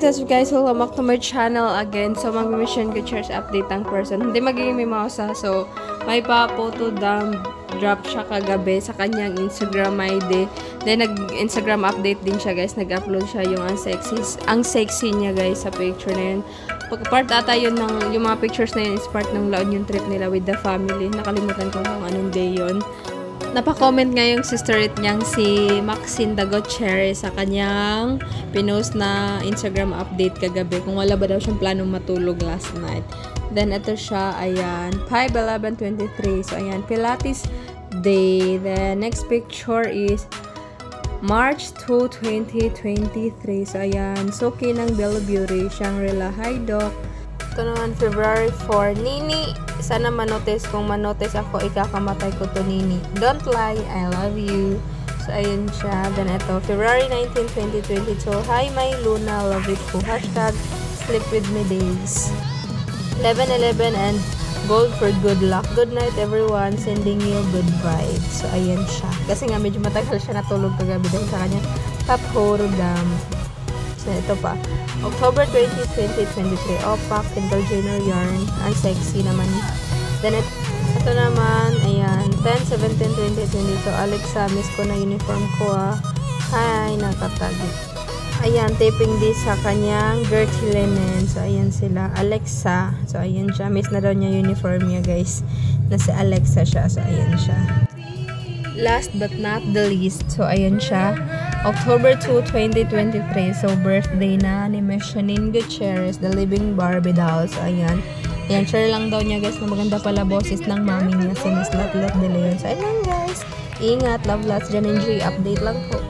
what's up guys? Welcome back to my channel again. So, mag-mission ko church update ang person. Hindi magiging may mausa. So, may pa-photo drop siya kagabi sa kanyang Instagram ID. Then, nag-Instagram update din siya guys. Nag-upload siya yung ang sexy niya guys sa picture na yun. Part ata yun ng, yung mga pictures na yun is part ng La Union trip nila with the family. Nakalimutan ko kung anong day yun. Napa-comment nga yung sisterit niyang si Maxine Dagocherre sa kanyang pinost na Instagram update kagabi kung wala ba daw siyang planong matulog last night. Then, ito siya, ayan, 5/11/23. So, ayan, Pilates Day. The next picture is March 2, 2023. So, ayan, Suki ng Bellevue, Shangri-La. Hi, Doc. Ito naman, February 4. Nini, sana manotice. Kung manotice ako, ikakamatay ko to, Nini. Don't lie, I love you. So, ayun siya. Then, ito, February 19, 2022. Hi, my Luna, love it ko. Hashtag, sleep with me days. 11/11 and gold for good luck. Good night, everyone. Sending you good vibes. So, ayan siya. Kasi nga, medyo matagal siya natulog kagabi dahil sa kanya top horror-dam. So, ito pa. October 20, 2023. Opak, Kendall Jenner yarn. Ang sexy naman. Then, ito naman, ayan. 10/17/2022. Alexa, miss ko na uniform ko ah. Hi, nakatagi. Ayan, taping this sa kanyang Gertie Linen. So, ayan sila. Alexa. So, ayan siya. Miss na daw niya uniform niya, guys. Nasa Alexa siya. So, ayan siya. Last but not the least. So, ayan siya. October 2, 2023. So, birthday na ni Miss Shanine Gutierrez, the living Barbie doll. So, ayan. Ayan, share lang daw niya, guys, na maganda pala boses ng mami niya. Si Miss Latlot de Leon. So, ayan guys. Ingat. Love lots. Jan and G. Update lang po.